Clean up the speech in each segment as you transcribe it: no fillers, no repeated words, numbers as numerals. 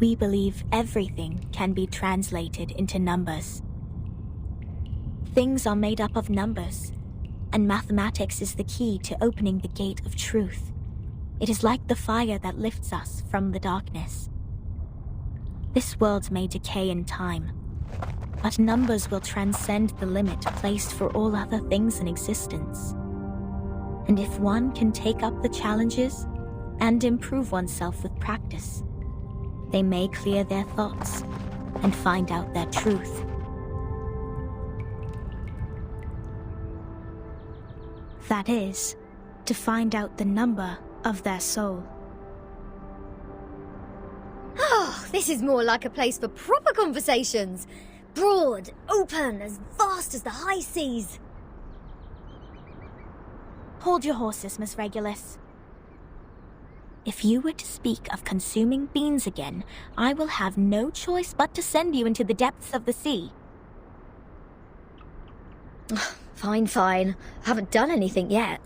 We believe everything can be translated into numbers. Things are made up of numbers, and mathematics is the key to opening the gate of truth. It is like the fire that lifts us from the darkness. This world may decay in time, but numbers will transcend the limit placed for all other things in existence. And if one can take up the challenges and improve oneself with practice, they may clear their thoughts and find out their truth. That is, to find out the number of their soul. Oh, this is more like a place for proper conversations. Broad, open, as vast as the high seas. Hold your horses, Miss Regulus. If you were to speak of consuming beans again, I will have no choice but to send you into the depths of the sea. Fine, fine. I haven't done anything yet.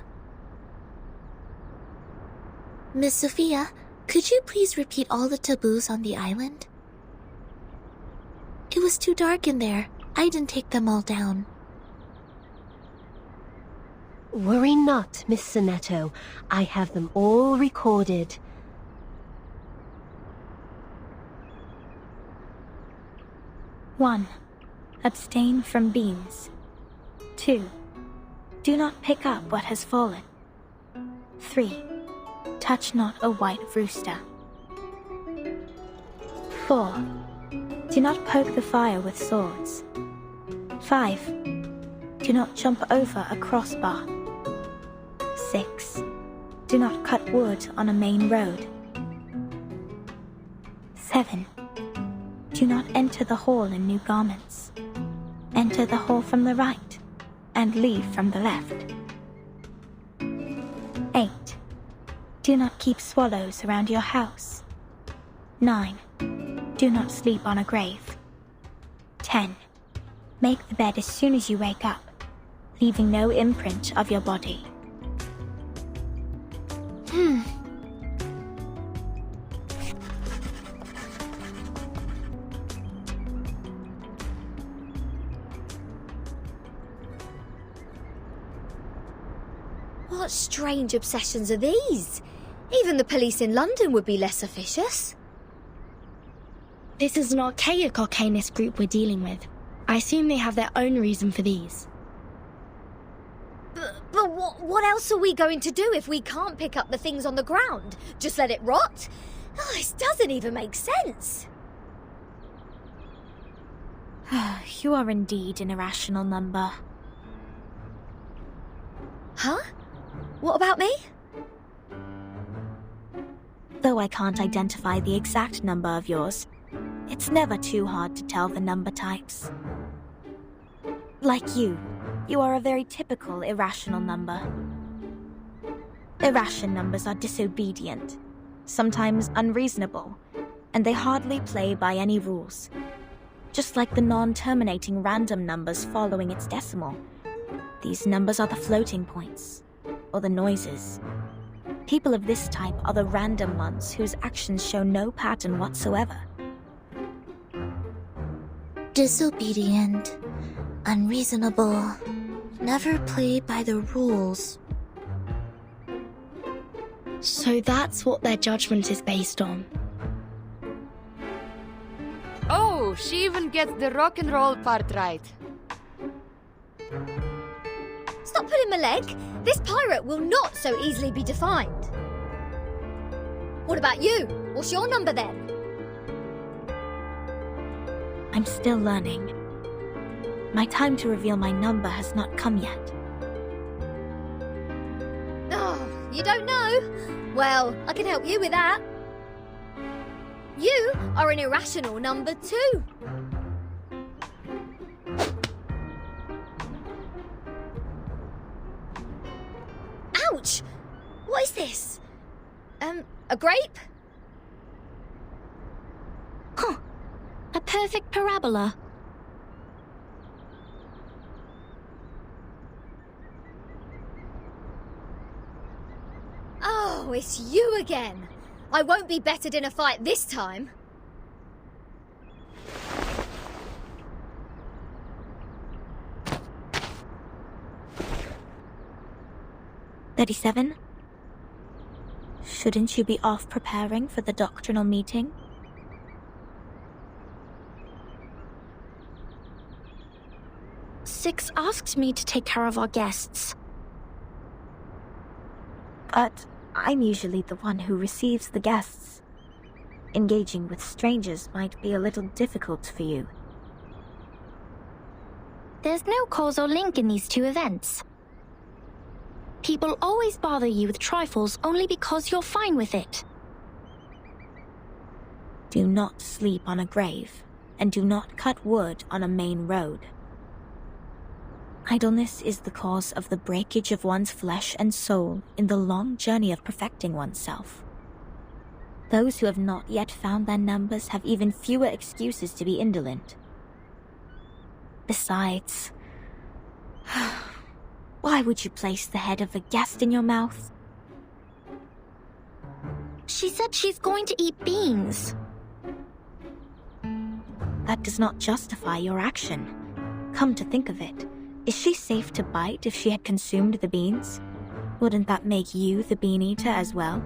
Miss Sophia, could you please repeat all the taboos on the island? It was too dark in there. I didn't take them all down. Worry not, Miss Sonetto. I have them all recorded. One, abstain from beans. 2. Do not pick up what has fallen. 3. Touch not a white rooster. 4. Do not poke the fire with swords. 5. Do not jump over a crossbar. 6. Do not cut wood on a main road. 7. Do not enter the hall in new garments. Enter the hall from the right, and leave from the left. 8. Do not keep swallows around your house. 9. Do not sleep on a grave. 10. Make the bed as soon as you wake up, leaving no imprint of your body. What strange obsessions are these? Even the police in London would be less officious. This is an archaic arcanist group we're dealing with. I assume they have their own reason for these. But what else are we going to do if we can't pick up the things on the ground? Just let it rot? Oh, this doesn't even make sense. You are indeed an irrational number. Huh? What about me? Though I can't identify the exact number of yours, it's never too hard to tell the number types. Like you are a very typical irrational number. Irrational numbers are disobedient, sometimes unreasonable, and they hardly play by any rules. Just like the non-terminating random numbers following its decimal. These numbers are the floating points, or the noises. People of this type are the random ones whose actions show no pattern whatsoever. Disobedient, unreasonable, never play by the rules. So that's what their judgment is based on. Oh, she even gets the rock and roll part right. Stop pulling my leg. This pirate will not so easily be defined. What about you? What's your number then? I'm still learning. My time to reveal my number has not come yet. Oh, you don't know? Well, I can help you with that. You are an irrational number 2. Ouch! What is this? A grape? Huh. A perfect parabola. Oh, it's you again. I won't be bettered in a fight this time. 37? Shouldn't you be off preparing for the doctrinal meeting? Six asked me to take care of our guests. But I'm usually the one who receives the guests. Engaging with strangers might be a little difficult for you. There's no causal link in these two events. People always bother you with trifles only because you're fine with it. Do not sleep on a grave, and do not cut wood on a main road. Idleness is the cause of the breakage of one's flesh and soul in the long journey of perfecting oneself. Those who have not yet found their numbers have even fewer excuses to be indolent. Besides, why would you place the head of a guest in your mouth? She said she's going to eat beans. That does not justify your action. Come to think of it, is she safe to bite if she had consumed the beans? Wouldn't that make you the bean eater as well?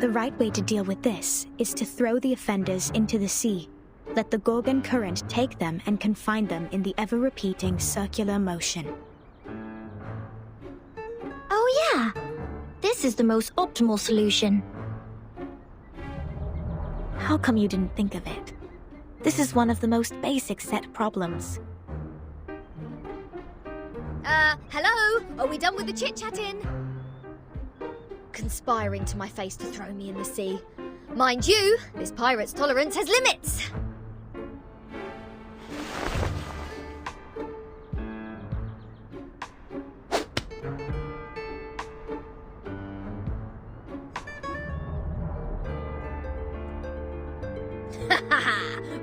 The right way to deal with this is to throw the offenders into the sea. Let the Gorgon current take them and confine them in the ever-repeating circular motion. Oh yeah, this is the most optimal solution. How come you didn't think of it? This is one of the most basic set problems. Hello? Are we done with the chit-chatting? Conspiring to my face to throw me in the sea. Mind you, this pirate's tolerance has limits.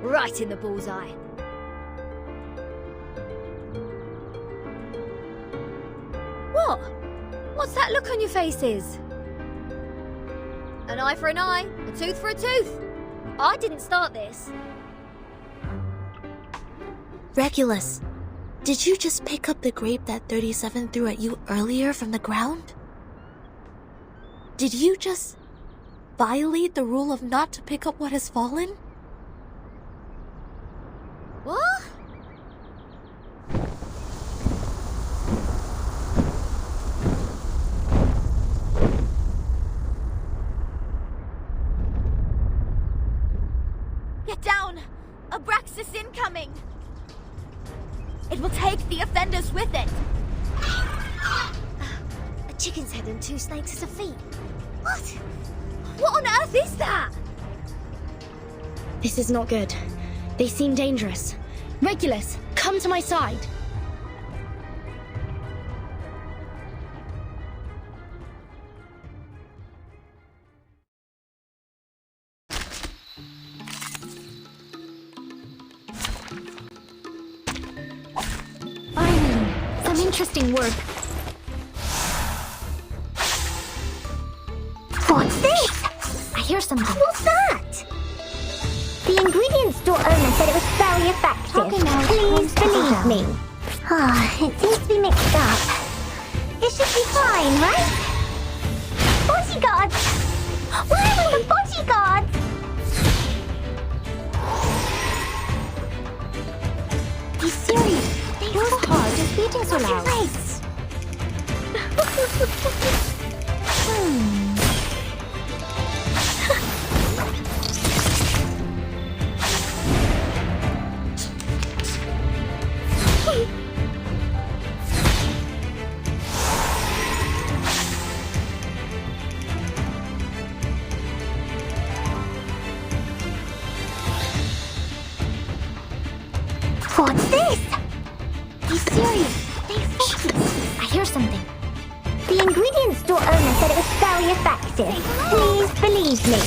Right in the bullseye. What? What's that look on your faces? An eye for an eye, a tooth for a tooth. I didn't start this. Regulus, did you just pick up the grape that 37 threw at you earlier from the ground? Did you just violate the rule of not to pick up what has fallen? What? Get down! Abraxas incoming! It will take the offenders with it! A chicken's head and 2 snakes as a feet. What? What on earth is that? This is not good. They seem dangerous. Regulus, come to my side. Finally, some interesting work. What's this? I hear something. What's that? The ingredient store owner said it was very effective. Please believe me. It seems to be mixed up. It should be fine, right? Bodyguards! Where are the bodyguards? Be serious. Yours heart is beating so loud. What's this? Be serious. Stay focused. I hear something. The ingredient store owner said it was very effective. Please believe me.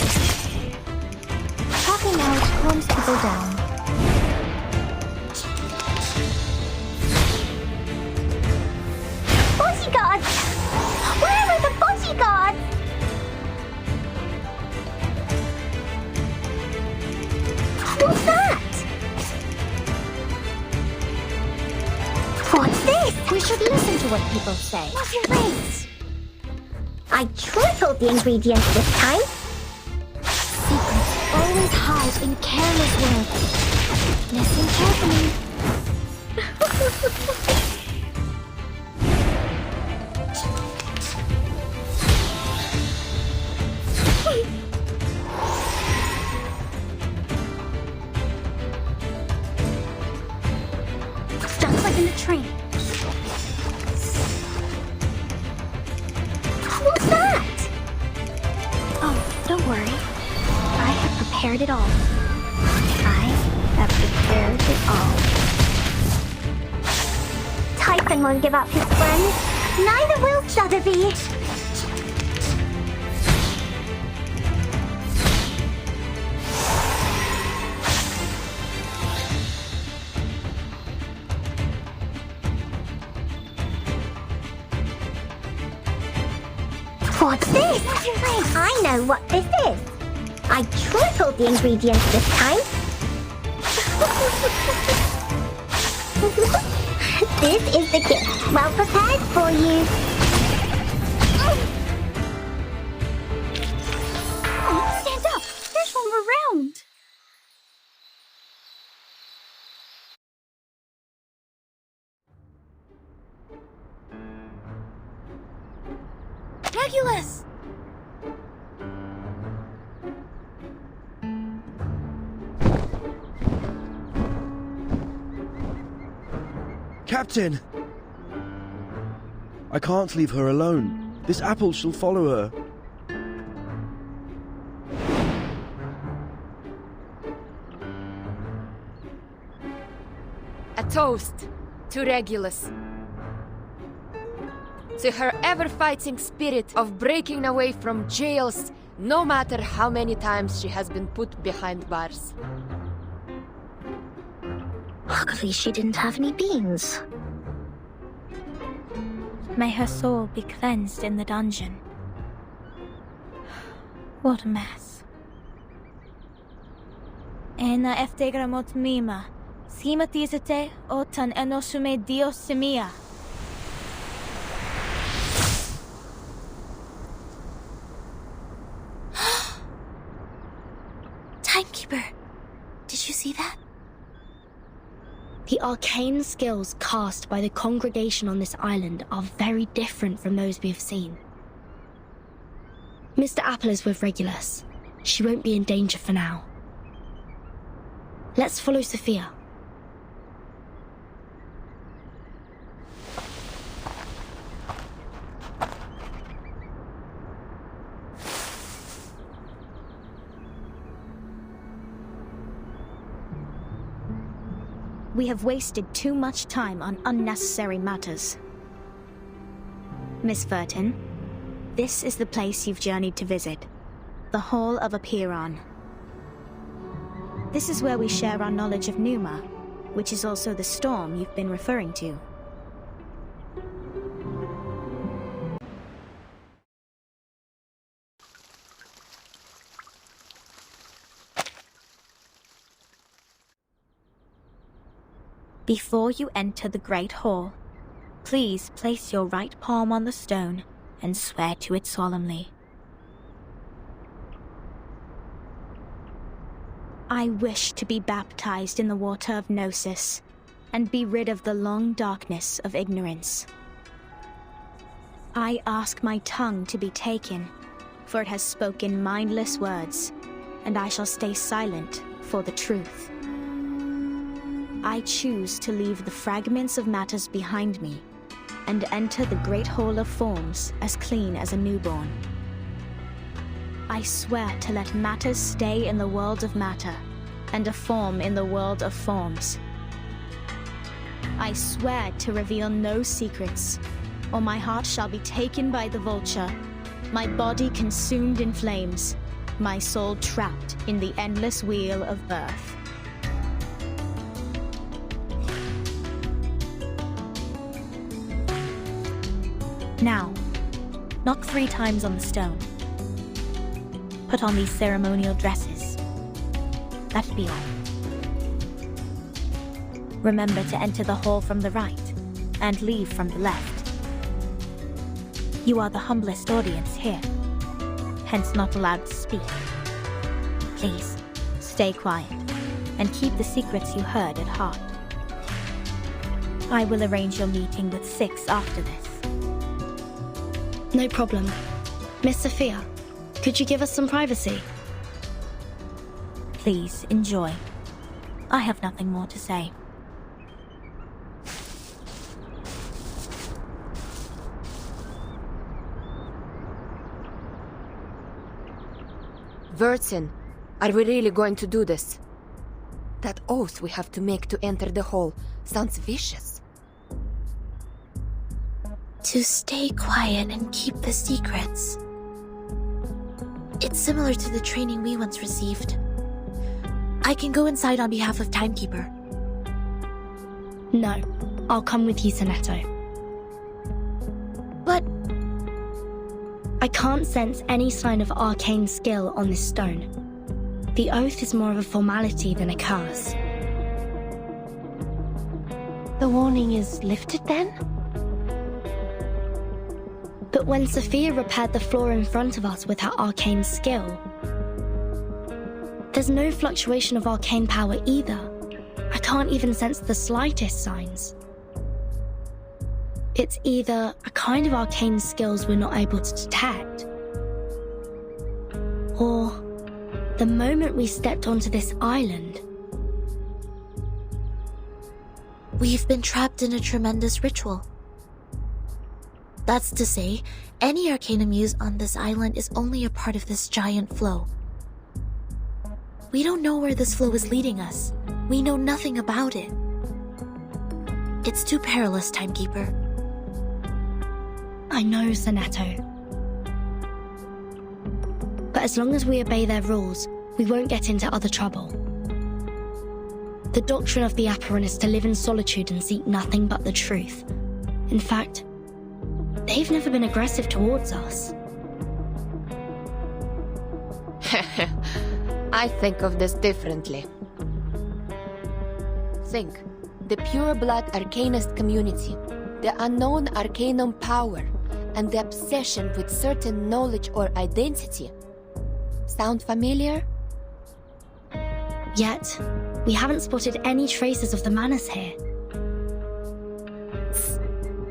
Talking out calms people down. Bodyguards! Where are the bodyguards? What's that? What's this? We should listen to what people say. What's your face? I tripled the ingredients this time. Secrets always hide in careless words. Listen carefully. Just like in the train. What's that? Oh, don't worry. I have prepared it all. I have prepared it all. Typhon won't give up his friends. Neither will Sotheby. What's this? I know what this is. I tripled the ingredients this time. This is the gift, well prepared for you. Oh, stand up! There's one around! Regulus! Captain! I can't leave her alone. This apple shall follow her. A toast to Regulus. To her ever-fighting spirit of breaking away from jails, no matter how many times she has been put behind bars. Luckily, she didn't have any beans. May her soul be cleansed in the dungeon. What a mess. Ena eftegramot mima, schematizate otan enosume dios semia. Timekeeper, did you see that? The arcane skills cast by the congregation on this island are very different from those we have seen. Mr. Apple is with Regulus. She won't be in danger for now. Let's follow Sophia. We have wasted too much time on unnecessary matters. Miss Furton, this is the place you've journeyed to visit. The Hall of Apiron. This is where we share our knowledge of Numa, which is also the storm you've been referring to. Before you enter the Great Hall, please place your right palm on the stone and swear to it solemnly. I wish to be baptized in the water of Gnosis and be rid of the long darkness of ignorance. I ask my tongue to be taken, for it has spoken mindless words, and I shall stay silent for the truth. I choose to leave the fragments of matters behind me and enter the Great Hall of Forms as clean as a newborn. I swear to let matters stay in the world of matter and a form in the world of forms. I swear to reveal no secrets, or my heart shall be taken by the vulture, my body consumed in flames, my soul trapped in the endless wheel of birth. Now, knock 3 times on the stone. Put on these ceremonial dresses. That'd be all. Remember to enter the hall from the right, and leave from the left. You are the humblest audience here, hence not allowed to speak. Please, stay quiet, and keep the secrets you heard at heart. I will arrange your meeting with 6 after this. No problem. Miss Sophia, could you give us some privacy? Please, enjoy. I have nothing more to say. Wurzen, are we really going to do this? That oath we have to make to enter the hall sounds vicious. To stay quiet and keep the secrets. It's similar to the training we once received. I can go inside on behalf of Timekeeper. No, I'll come with you, Sonetto. But I can't sense any sign of arcane skill on this stone. The oath is more of a formality than a curse. The warning is lifted then? But when Sophia repaired the floor in front of us with her arcane skill, there's no fluctuation of arcane power either. I can't even sense the slightest signs. It's either a kind of arcane skills we're not able to detect, or the moment we stepped onto this island, we've been trapped in a tremendous ritual. That's to say, any arcanum used on this island is only a part of this giant flow. We don't know where this flow is leading us. We know nothing about it. It's too perilous, Timekeeper. I know, Sonetto. But as long as we obey their rules, we won't get into other trouble. The doctrine of the Apparin is to live in solitude and seek nothing but the truth. In fact, they've never been aggressive towards us. I think of this differently. Think, the pure-blood arcanist community, the unknown arcanum power, and the obsession with certain knowledge or identity. Sound familiar? Yet, we haven't spotted any traces of the Manus here.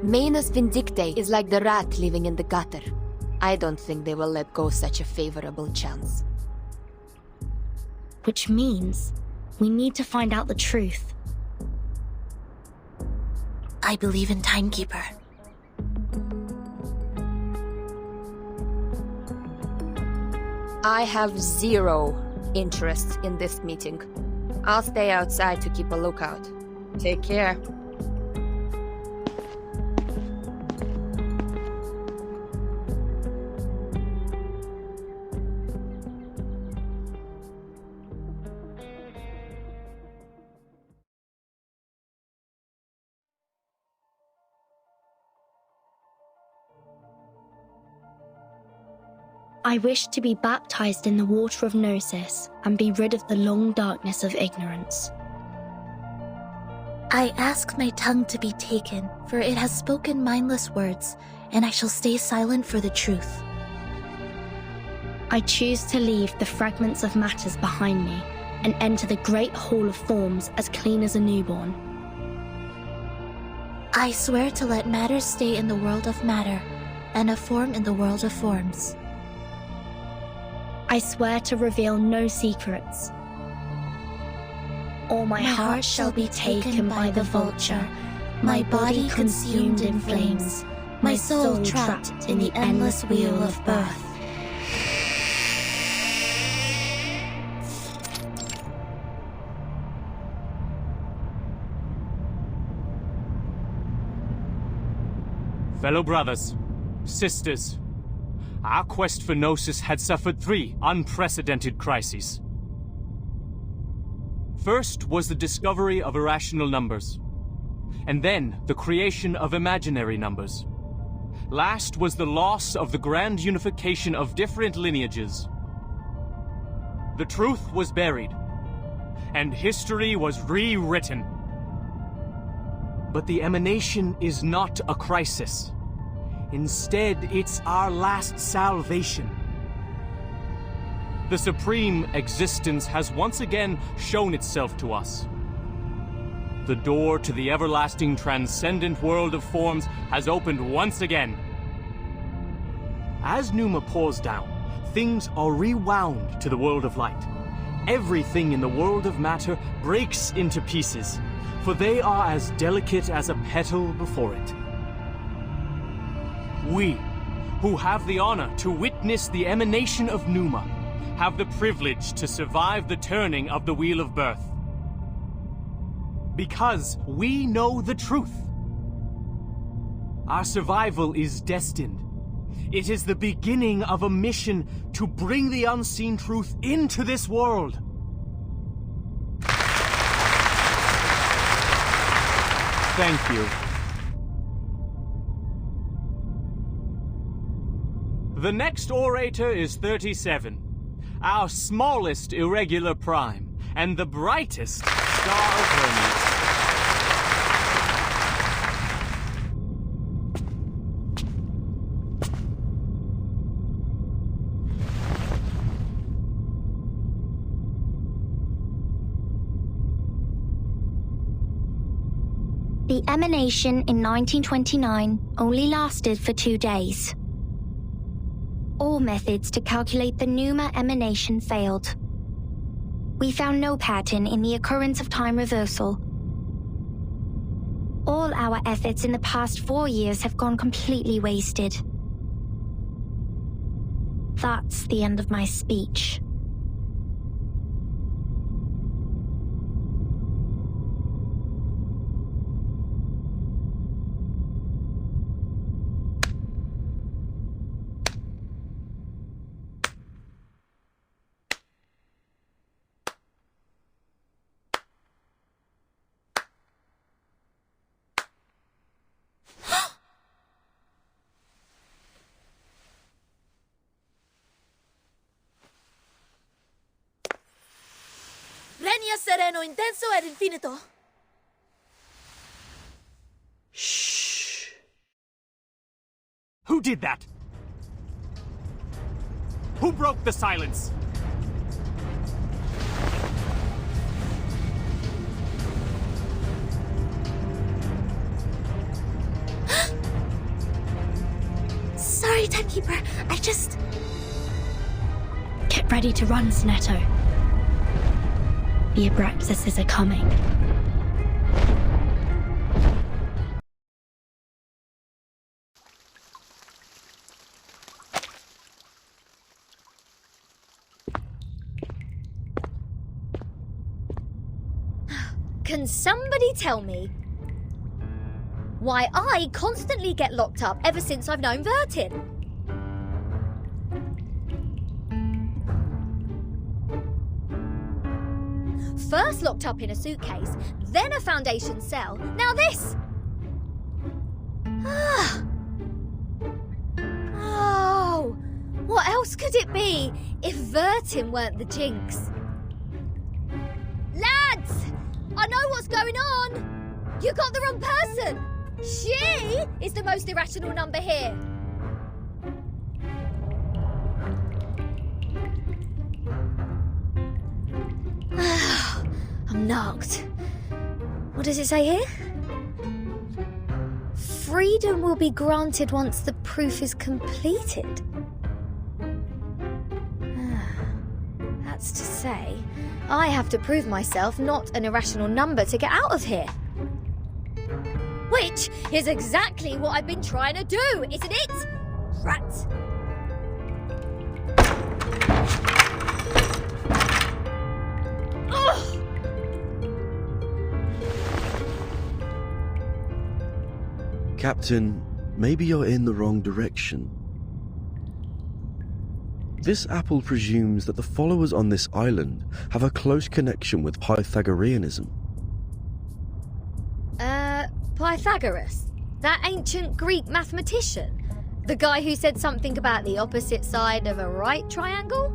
Manus Vindictae is like the rat living in the gutter. I don't think they will let go such a favorable chance. Which means we need to find out the truth. I believe in Timekeeper. I have 0 interest in this meeting. I'll stay outside to keep a lookout. Take care. I wish to be baptized in the water of Gnosis and be rid of the long darkness of ignorance. I ask my tongue to be taken, for it has spoken mindless words, and I shall stay silent for the truth. I choose to leave the fragments of matters behind me and enter the great hall of forms as clean as a newborn. I swear to let matter stay in the world of matter, and a form in the world of forms. I swear to reveal no secrets. Or my heart shall be taken by the vulture, my body consumed in flames, my soul trapped in the endless wheel of birth. Fellow brothers, sisters, our quest for Gnosis had suffered 3 unprecedented crises. First was the discovery of irrational numbers, and then the creation of imaginary numbers. Last was the loss of the grand unification of different lineages. The truth was buried, and history was rewritten. But the emanation is not a crisis. Instead, it's our last salvation. The supreme existence has once again shown itself to us. The door to the everlasting transcendent world of forms has opened once again. As Numa pours down, things are rewound to the world of light. Everything in the world of matter breaks into pieces, for they are as delicate as a petal before it. We, who have the honor to witness the emanation of Numa, have the privilege to survive the turning of the Wheel of Birth. Because we know the truth. Our survival is destined. It is the beginning of a mission to bring the unseen truth into this world. Thank you. The next orator is 37, our smallest irregular prime, and the brightest star of Hermes. The emanation in 1929 only lasted for 2 days. All methods to calculate the Numa emanation failed. We found no pattern in the occurrence of time reversal. All our efforts in the past 4 years have gone completely wasted. That's the end of my speech. Sereno, intenso ed infinito. Shh. Who did that? Who broke the silence? Sorry, Timekeeper. I just... Get ready to run, Sinetto. The Abraxas are coming. Can somebody tell me why I constantly get locked up ever since I've known Vertin? First locked up in a suitcase, then a Foundation cell, now this! Oh, what else could it be if Vertin weren't the jinx? Lads! I know what's going on! You got the wrong person! She is the most irrational number here! I'm knocked. What does it say here? Freedom will be granted once the proof is completed. That's to say, I have to prove myself not an irrational number to get out of here. Which is exactly what I've been trying to do, isn't it? Rats. Captain, maybe you're in the wrong direction. This apple presumes that the followers on this island have a close connection with Pythagoreanism. Pythagoras? That ancient Greek mathematician? The guy who said something about the opposite side of a right triangle?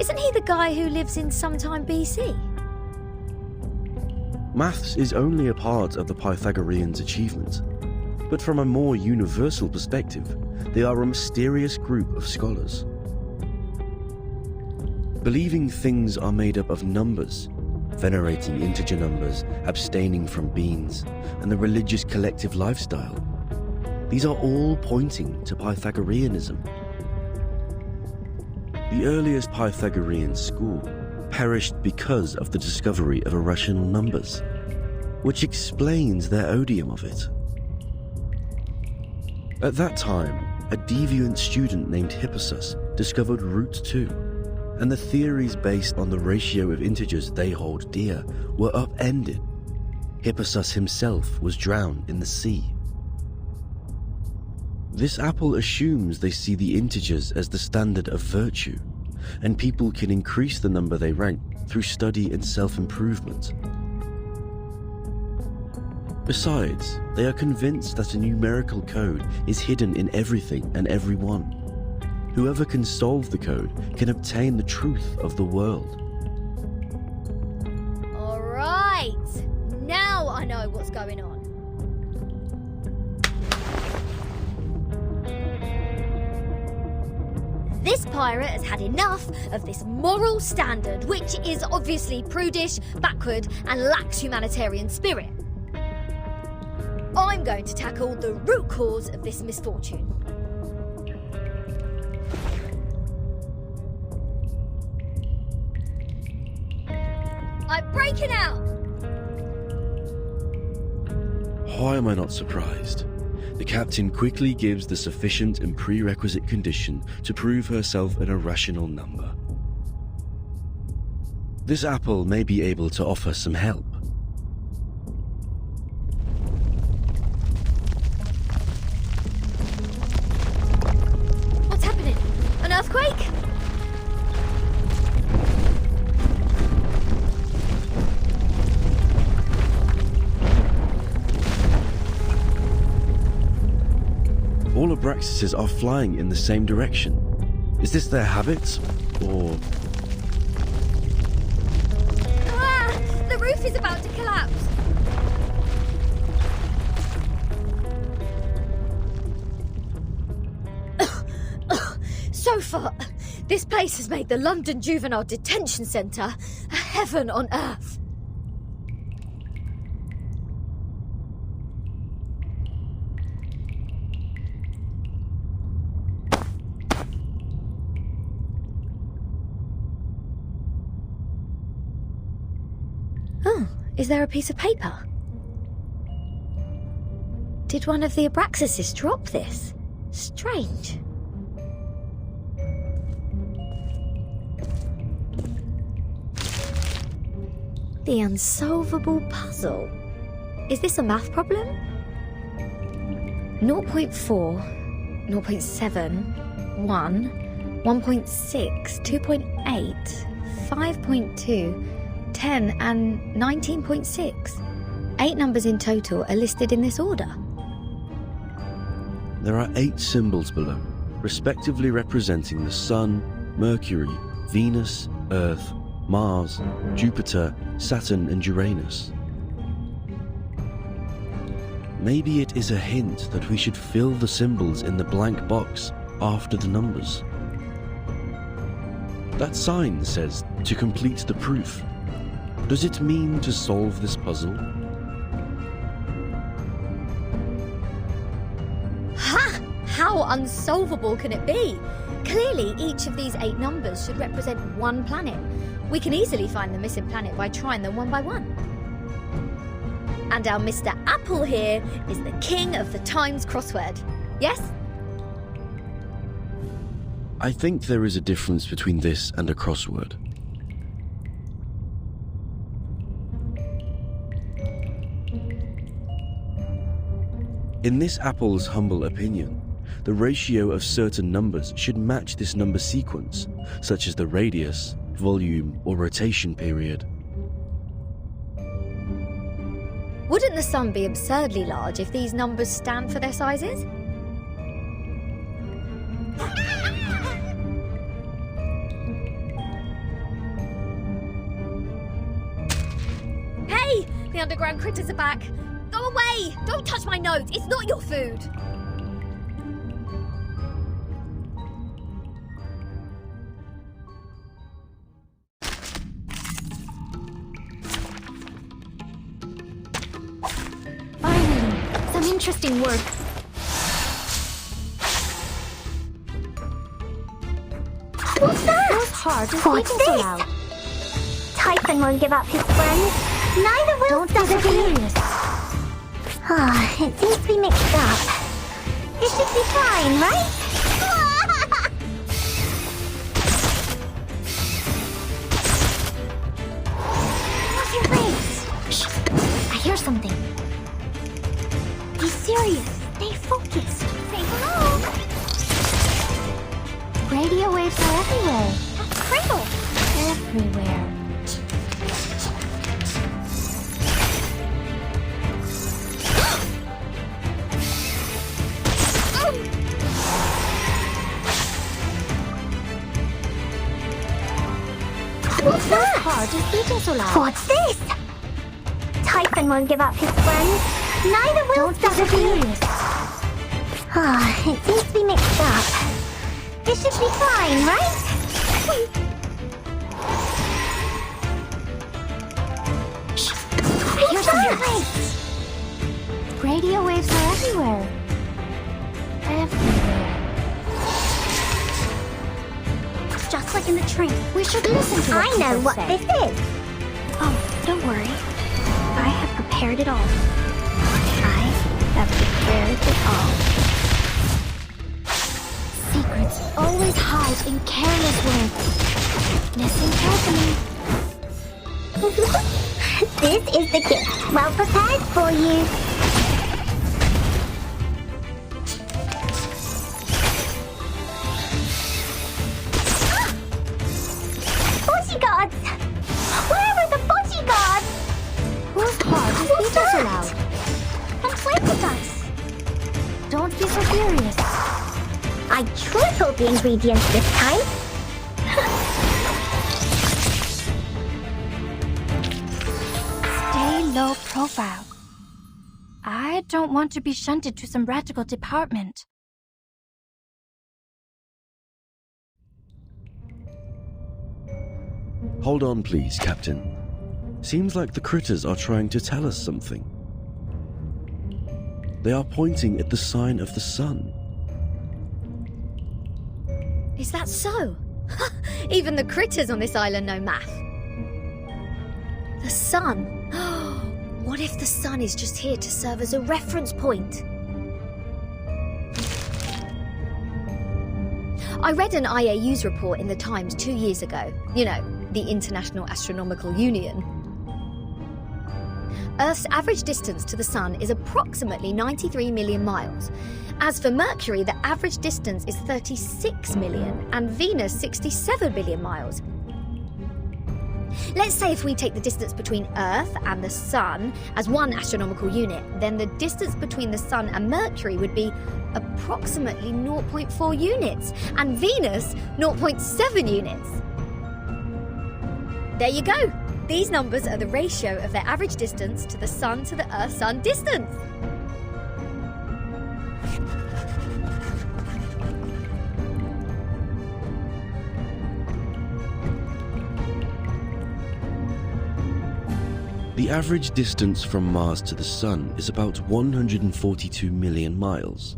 Isn't he the guy who lives in sometime BC? Maths is only a part of the Pythagoreans' achievement, but from a more universal perspective, they are a mysterious group of scholars. Believing things are made up of numbers, venerating integer numbers, abstaining from beans, and the religious collective lifestyle, these are all pointing to Pythagoreanism. The earliest Pythagorean school perished because of the discovery of irrational numbers, which explains their odium of it. At that time, a deviant student named Hippasus discovered root 2, and the theories based on the ratio of integers they hold dear were upended. Hippasus himself was drowned in the sea. This apple assumes they see the integers as the standard of virtue, and people can increase the number they rank through study and self-improvement. Besides, they are convinced that a numerical code is hidden in everything and everyone. Whoever can solve the code can obtain the truth of the world. All right, now I know what's going on. This pirate has had enough of this moral standard, which is obviously prudish, backward, and lacks humanitarian spirit. I'm going to tackle the root cause of this misfortune. I'm breaking out! Why am I not surprised? The captain quickly gives the sufficient and prerequisite condition to prove herself an irrational number. This apple may be able to offer some help. What's happening? An earthquake? All Abraxases are flying in the same direction. Is this their habit, or... Ah! The roof is about to collapse! So far, this place has made the London Juvenile Detention Centre a heaven on earth. Oh, is there a piece of paper? Did one of the Abraxases drop this? Strange. The unsolvable puzzle. Is this a math problem? 0.4, 0.7, 1, 1.6, 2.8, 5.2, 10 and 19.6. 8 numbers in total are listed in this order. There are 8 symbols below, respectively representing the Sun, Mercury, Venus, Earth, Mars, Jupiter, Saturn and Uranus. Maybe it is a hint that we should fill the symbols in the blank box after the numbers. That sign says to complete the proof. Does it mean to solve this puzzle? Ha! How unsolvable can it be? Clearly, each of these 8 numbers should represent one planet. We can easily find the missing planet by trying them one by one. And our Mr. Apple here is the king of the Times crossword. Yes? I think there is a difference between this and a crossword. In this apple's humble opinion, the ratio of certain numbers should match this number sequence, such as the radius, volume, or rotation period. Wouldn't the sun be absurdly large if these numbers stand for their sizes? Hey! The underground critters are back. Go away! Don't touch my notes. It's not your food. Finally, some interesting work. What's that? Those hearts are speaking so loud. Typhon won't give up his friends. Neither will Don't it seems to be mixed up. This should be fine, right? What's your face? Shh. I hear something. Be serious. Stay focused. Say hello. Radio waves are everywhere. That's Cradle. Everywhere. What's that? Heart is beating so loud. What's this? Typhon won't give up his friends. Neither will Serious. It seems to be mixed up. This should be fine, right? Shh. I hear something. Radio waves are everywhere. Everywhere. Just like in the train. We should listen to what I know people what say. this is. Oh, don't worry. I have prepared it all. I have prepared it all. Secrets always hide in careless words. Listen carefully. This is the gift. Well prepared for you. Bodyguards! Where are the bodyguards? Whose heart is beating so loud? And play with us. Don't be so furious. I tripled the ingredients this time. Stay low profile. I don't want to be shunted to some radical department. Hold on, please, Captain. Seems like the critters are trying to tell us something. They are pointing at the sign of the sun. Is that so? Even the critters on this island know math. The sun. What if the sun is just here to serve as a reference point? I read an IAU's report in the Times 2 years ago. You know, the International Astronomical Union. Earth's average distance to the sun is approximately 93 million miles. As for Mercury, the average distance is 36 million, and Venus 67 billion miles. Let's say if we take the distance between Earth and the Sun as one astronomical unit, then the distance between the Sun and Mercury would be approximately 0.4 units, and Venus 0.7 units. There you go. These numbers are the ratio of their average distance to the Sun to the Earth-Sun distance. The average distance from Mars to the Sun is about 142 million miles.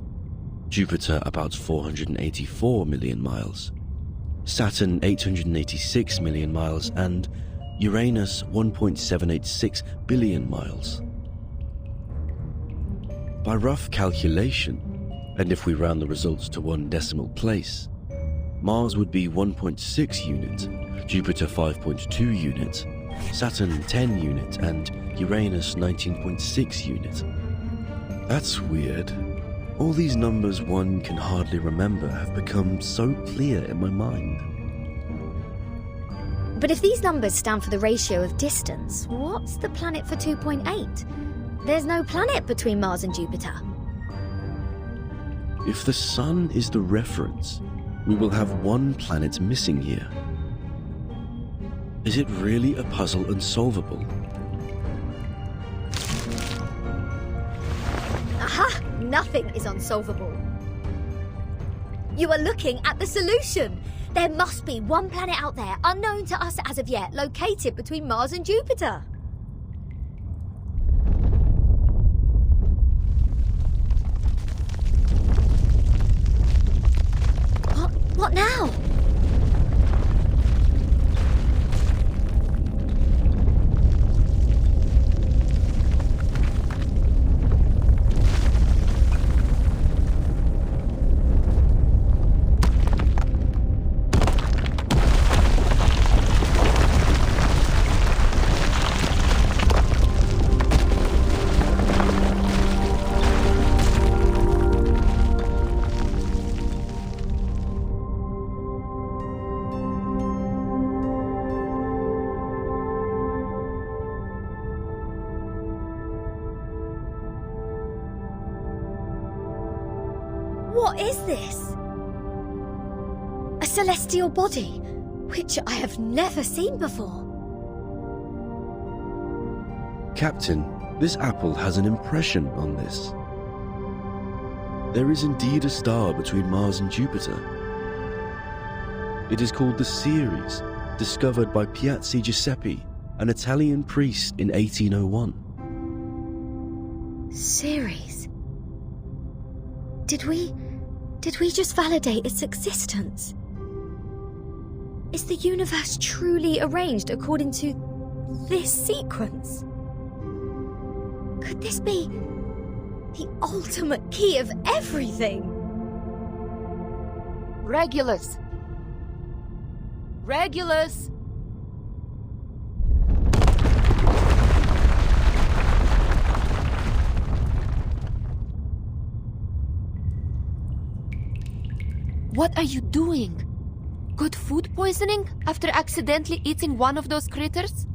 Jupiter about 484 million miles. Saturn 886 million miles, and Uranus 1.786 billion miles. By rough calculation, and if we round the results to one decimal place, Mars would be 1.6 units, Jupiter 5.2 units, Saturn 10 units, and Uranus 19.6 units. That's weird. All these numbers one can hardly remember have become so clear in my mind. But if these numbers stand for the ratio of distance, what's the planet for 2.8? There's no planet between Mars and Jupiter. If the Sun is the reference, we will have one planet missing here. Is it really a puzzle unsolvable? nothing is unsolvable. You are looking at the solution. There must be one planet out there, unknown to us as of yet, located between Mars and Jupiter. What now? What is this? A celestial body, which I have never seen before. Captain, this apple has an impression on this. There is indeed a star between Mars and Jupiter. It is called the Ceres, discovered by Piazzi Giuseppe, an Italian priest in 1801. Ceres? Did we just validate its existence? Is the universe truly arranged according to this sequence? Could this be the ultimate key of everything? Regulus! Regulus! What are you doing? Got food poisoning after accidentally eating one of those critters?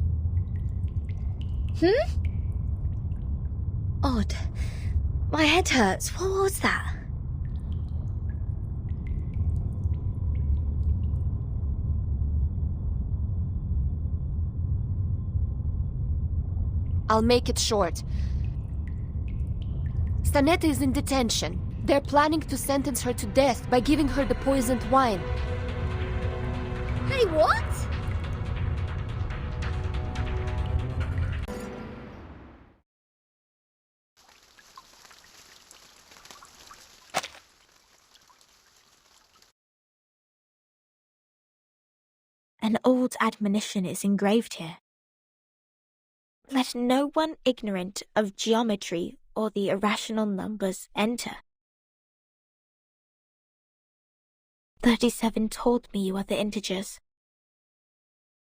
Odd. My head hurts. What was that? I'll make it short. Stanetta is in detention. They're planning to sentence her to death by giving her the poisoned wine. Hey, what? An old admonition is engraved here. Let no one ignorant of geometry or the irrational numbers enter. 37 told me you are the integers.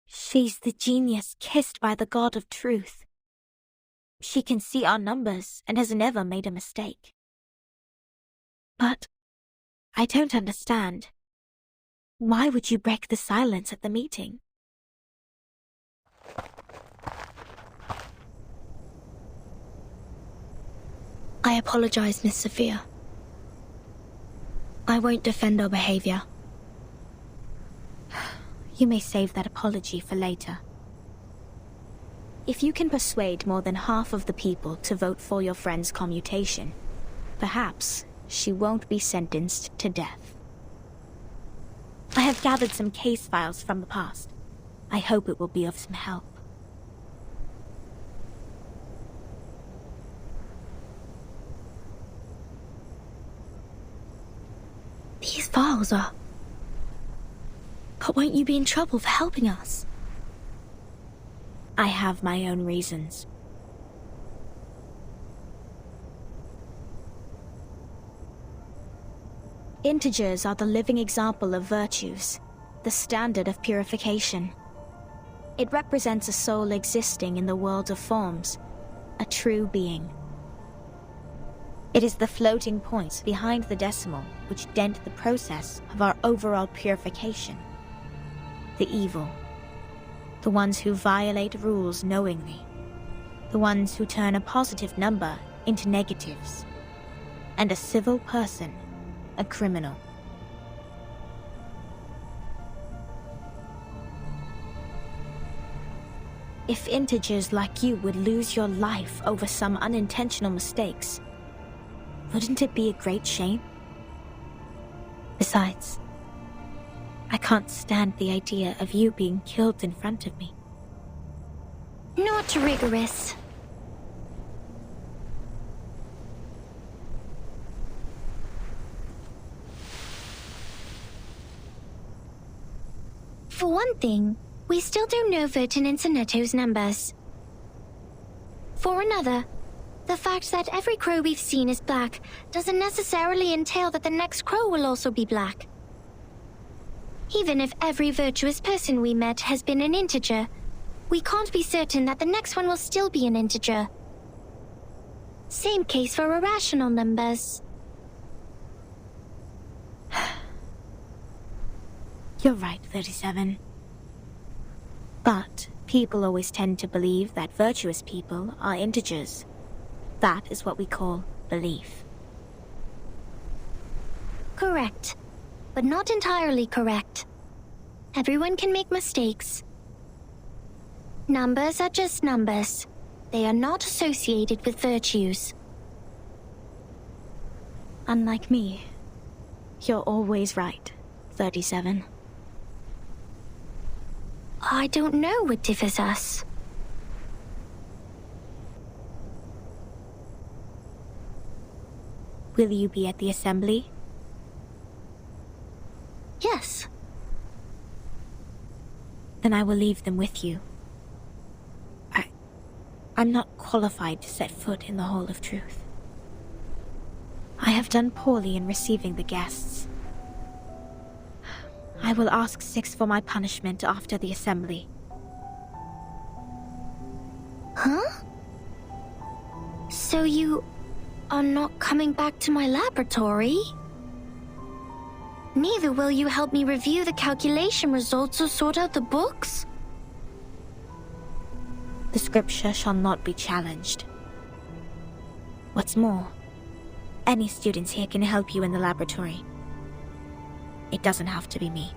She's the genius kissed by the god of truth. She can see our numbers and has never made a mistake. But I don't understand. Why would you break the silence at the meeting? I apologize, Miss Sophia. I won't defend our behavior. You may save that apology for later. If you can persuade more than half of the people to vote for your friend's commutation, perhaps she won't be sentenced to death. I have gathered some case files from the past. I hope it will be of some help. These files are... But won't you be in trouble for helping us? I have my own reasons. Integers are the living example of virtues, the standard of purification. It represents a soul existing in the world of forms, a true being. It is the floating points behind the decimal which dent the process of our overall purification. The evil. The ones who violate rules knowingly. The ones who turn a positive number into negatives. And a civil person, a criminal. If integers like you would lose your life over some unintentional mistakes, Wouldn't it be a great shame? Besides, I can't stand the idea of you being killed in front of me. Not rigorous. For one thing, we still don't know Vertin and Sonetto's numbers. For another, the fact that every crow we've seen is black doesn't necessarily entail that the next crow will also be black. Even if every virtuous person we met has been an integer, we can't be certain that the next one will still be an integer. Same case for irrational numbers. You're right, 37. But people always tend to believe that virtuous people are integers. That is what we call belief. Correct, but not entirely correct. Everyone can make mistakes. Numbers are just numbers. They are not associated with virtues. Unlike me, you're always right, 37. I don't know what differs us. Will you be at the assembly? Yes. Then I will leave them with you. I'm not qualified to set foot in the Hall of Truth. I have done poorly in receiving the guests. I will ask Six for my punishment after the assembly. Huh? So you are not coming back to my laboratory? Neither will you help me review the calculation results or sort out the books? The scripture shall not be challenged. What's more, any students here can help you in the laboratory. It doesn't have to be me.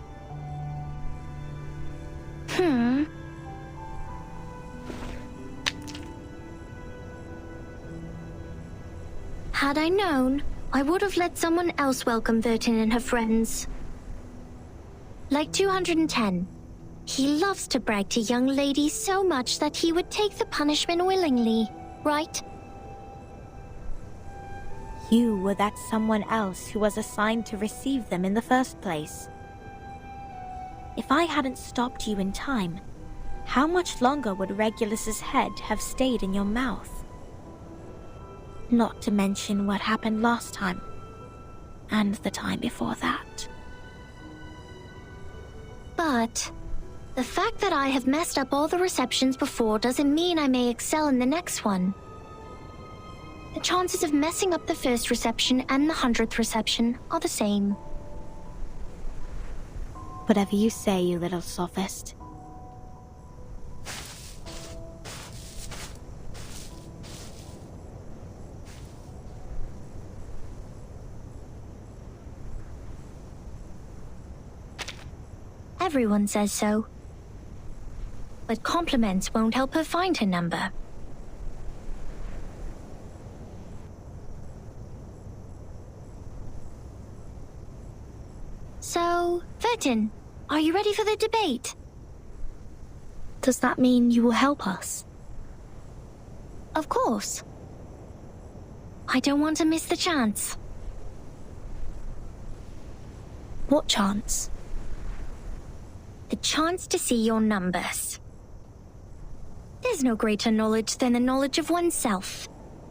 Had I known, I would have let someone else welcome Vertin and her friends. Like 210. He loves to brag to young ladies so much that he would take the punishment willingly, right? You were that someone else who was assigned to receive them in the first place. If I hadn't stopped you in time, how much longer would Regulus's head have stayed in your mouth? Not to mention what happened last time, and the time before that. But the fact that I have messed up all the receptions before doesn't mean I may excel in the next one. The chances of messing up the first reception and the 100th reception are the same. Whatever you say, you little sophist. Everyone says so. But compliments won't help her find her number. So, Vertin, are you ready for the debate? Does that mean you will help us? Of course. I don't want to miss the chance. What chance? The chance to see your numbers. There's no greater knowledge than the knowledge of oneself.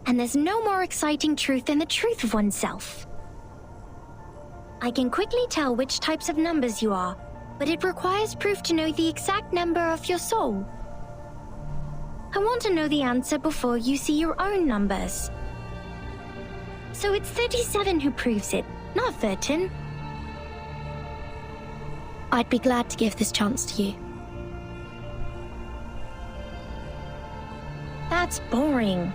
And there's no more exciting truth than the truth of oneself. I can quickly tell which types of numbers you are, but it requires proof to know the exact number of your soul. I want to know the answer before you see your own numbers. So it's 37 who proves it, not Vertin. I'd be glad to give this chance to you. That's boring.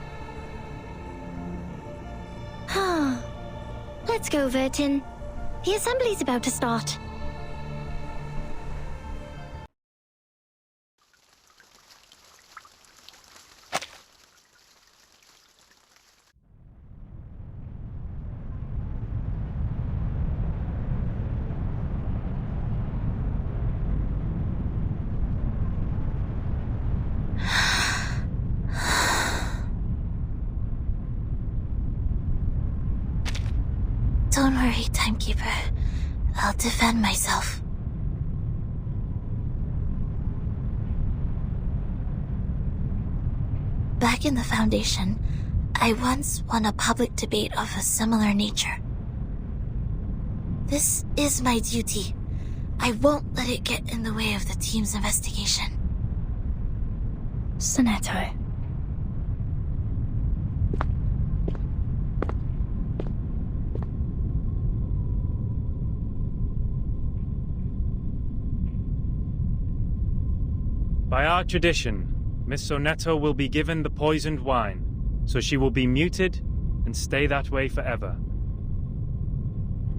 Let's go, Vertin. The assembly's about to start. Don't worry, Timekeeper. I'll defend myself. Back in the Foundation, I once won a public debate of a similar nature. This is my duty. I won't let it get in the way of the team's investigation. Sonetto. By our tradition, Miss Sonetto will be given the poisoned wine, so she will be muted and stay that way forever.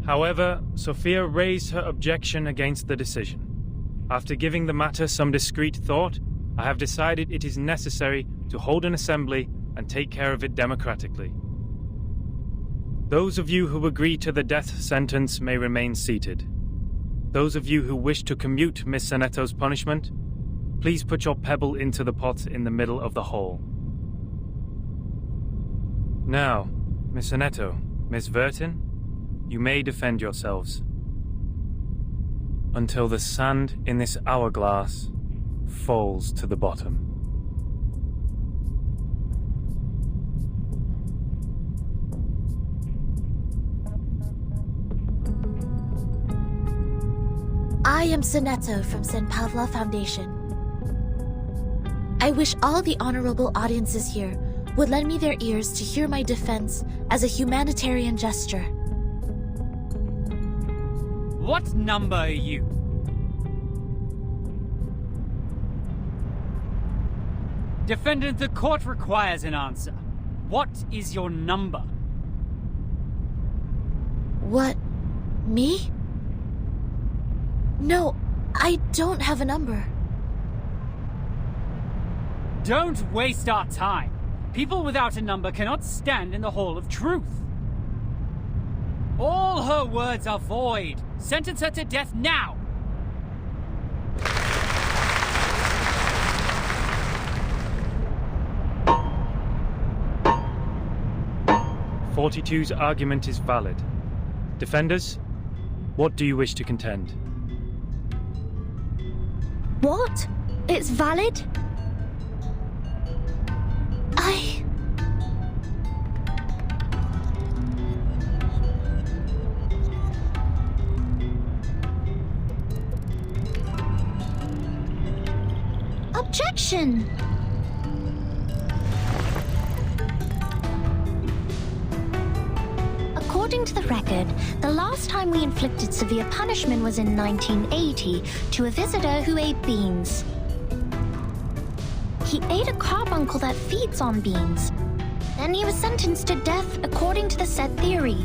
However, Sophia raised her objection against the decision. After giving the matter some discreet thought, I have decided it is necessary to hold an assembly and take care of it democratically. Those of you who agree to the death sentence may remain seated. Those of you who wish to commute Miss Sonetto's punishment, please put your pebble into the pot in the middle of the hall. Now, Miss Sonetto, Miss Vertin, you may defend yourselves. Until the sand in this hourglass falls to the bottom. I am Sonetto from St. Pavla Foundation. I wish all the honorable audiences here would lend me their ears to hear my defense as a humanitarian gesture. What number are you? Defendant, the court requires an answer. What is your number? What? Me? No, I don't have a number. Don't waste our time. People without a number cannot stand in the Hall of Truth. All her words are void. Sentence her to death now! '42's argument is valid. Defenders, what do you wish to contend? What? It's valid? Objection! According to the record, the last time we inflicted severe punishment was in 1980 to a visitor who ate beans. He ate a carbuncle that feeds on beans. Then he was sentenced to death according to the set theory.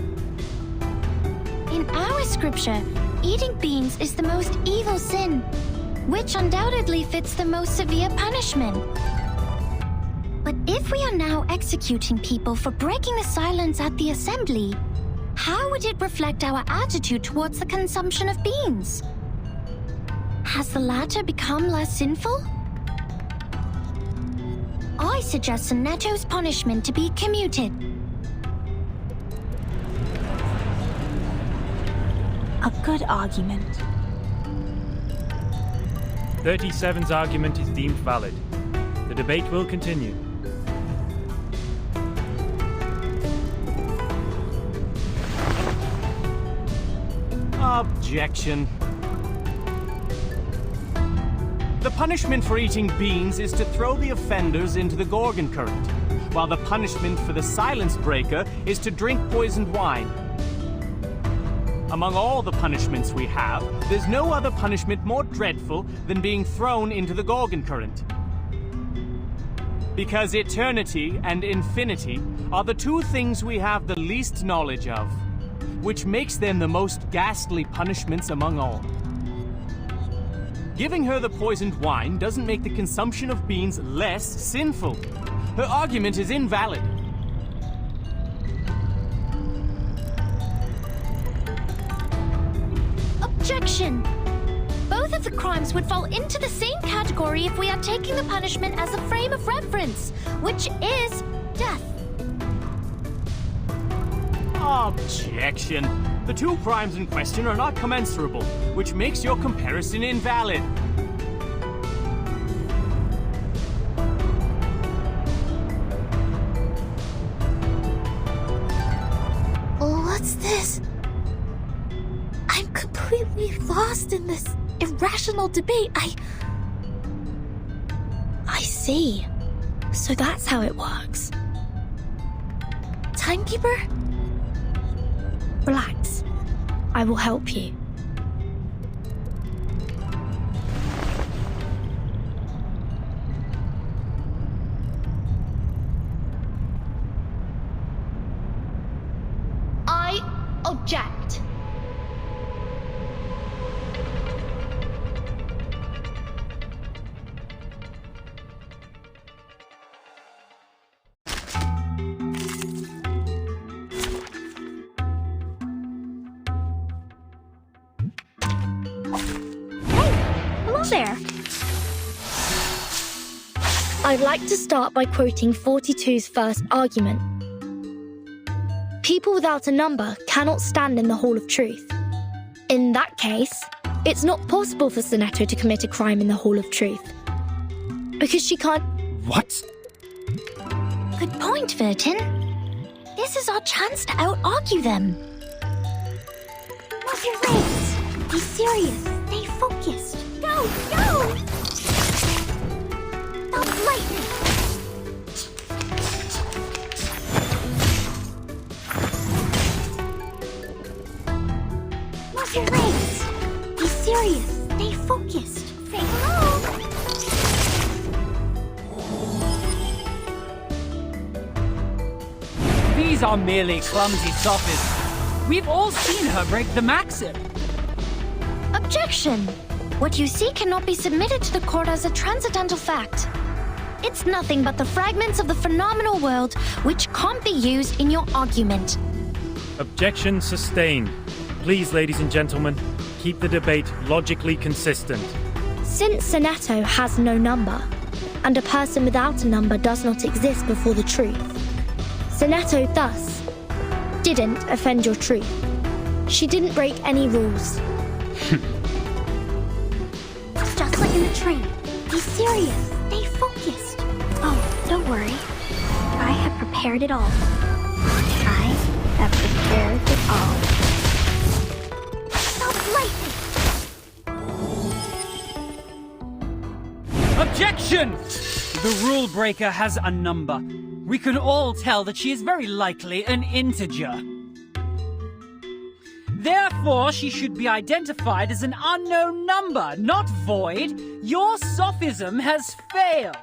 In our scripture, eating beans is the most evil sin, which undoubtedly fits the most severe punishment. But if we are now executing people for breaking the silence at the assembly, how would it reflect our attitude towards the consumption of beans? Has the latter become less sinful? I suggest Sonetto's punishment to be commuted. A good argument. 37's argument is deemed valid. The debate will continue. Objection. The punishment for eating beans is to throw the offenders into the Gorgon current, while the punishment for the silence breaker is to drink poisoned wine. Among all the punishments we have, there's no other punishment more dreadful than being thrown into the Gorgon current. Because eternity and infinity are the two things we have the least knowledge of, which makes them the most ghastly punishments among all. Giving her the poisoned wine doesn't make the consumption of beans less sinful. Her argument is invalid. Objection! Both of the crimes would fall into the same category if we are taking the punishment as a frame of reference, which is death. Objection. The two crimes in question are not commensurable, which makes your comparison invalid. What's this? I'm completely lost in this irrational debate. I see. So that's how it works. Timekeeper? Relax. I will help you. I object. Hello there. I'd like to start by quoting 42's first argument. People without a number cannot stand in the Hall of Truth. In that case, it's not possible for Sonetto to commit a crime in the Hall of Truth. Because she can't... What? Good point, Vertin. This is our chance to out-argue them. What's your race? Be serious. Stay focused. Go! Go! Stop lightning! What's your race? Be serious. Stay focused. Say hello! These are merely clumsy sophists. We've all seen her break the maxim. Objection! What you see cannot be submitted to the court as a transcendental fact. It's nothing but the fragments of the phenomenal world which can't be used in your argument. Objection sustained. Please, ladies and gentlemen, keep the debate logically consistent. Since Sonetto has no number, and a person without a number does not exist before the truth, Sonetto thus didn't offend your truth. She didn't break any rules. It's just like in the train. Be serious. Stay focused. Oh, don't worry. I have prepared it all. I have prepared it all. Stop lightning! Objection! The rule breaker has a number. We can all tell that she is very likely an integer. Therefore, she should be identified as an unknown number, not void. Your sophism has failed.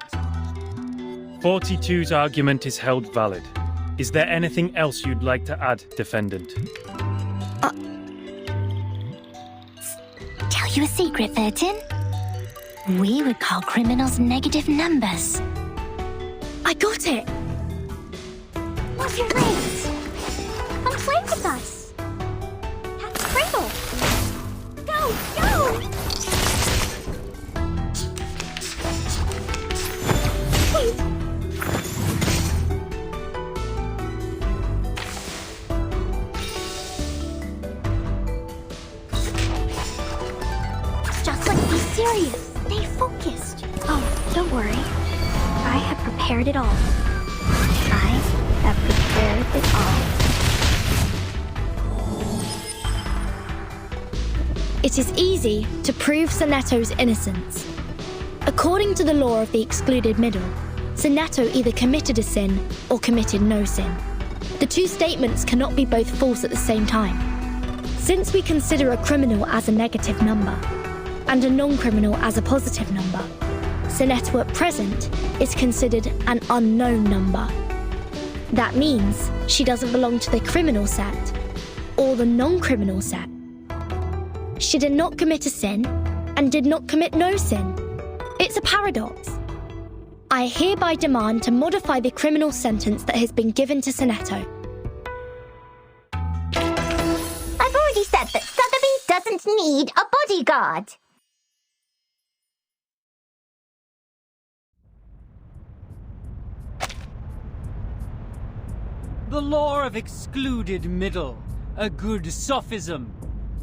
42's argument is held valid. Is there anything else you'd like to add, defendant? Tell you a secret, Vertin? We would call criminals negative numbers. I got it! What's your race? Come play with us. Have a cradle. Go, go! Wait. It's just like be serious. Stay focused. Oh, don't worry. I have prepared it all. I have prepared it all. It is easy to prove Sonetto's innocence. According to the law of the excluded middle, Sonetto either committed a sin or committed no sin. The two statements cannot be both false at the same time. Since we consider a criminal as a negative number and a non-criminal as a positive number, Sonetto at present is considered an unknown number. That means she doesn't belong to the criminal set or the non-criminal set. She did not commit a sin and did not commit no sin. It's a paradox. I hereby demand to modify the criminal sentence that has been given to Sonetto. I've already said that Sotheby doesn't need a bodyguard. The law of excluded middle. A good sophism.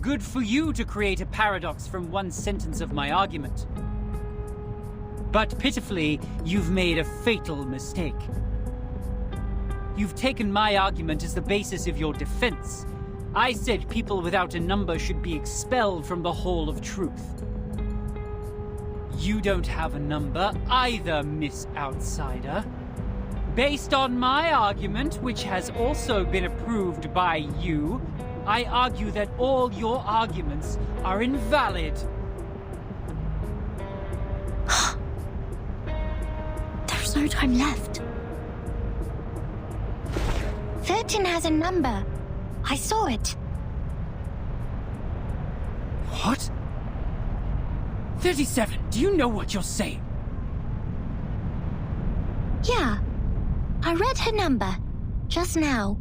Good for you to create a paradox from one sentence of my argument. But pitifully, you've made a fatal mistake. You've taken my argument as the basis of your defense. I said people without a number should be expelled from the Hall of Truth. You don't have a number either, Miss Outsider. Based on my argument, which has also been approved by you, I argue that all your arguments are invalid. There's no time left. 13 has a number. I saw it. What? 37, do you know what you're saying? Yeah. I read her number. Just now.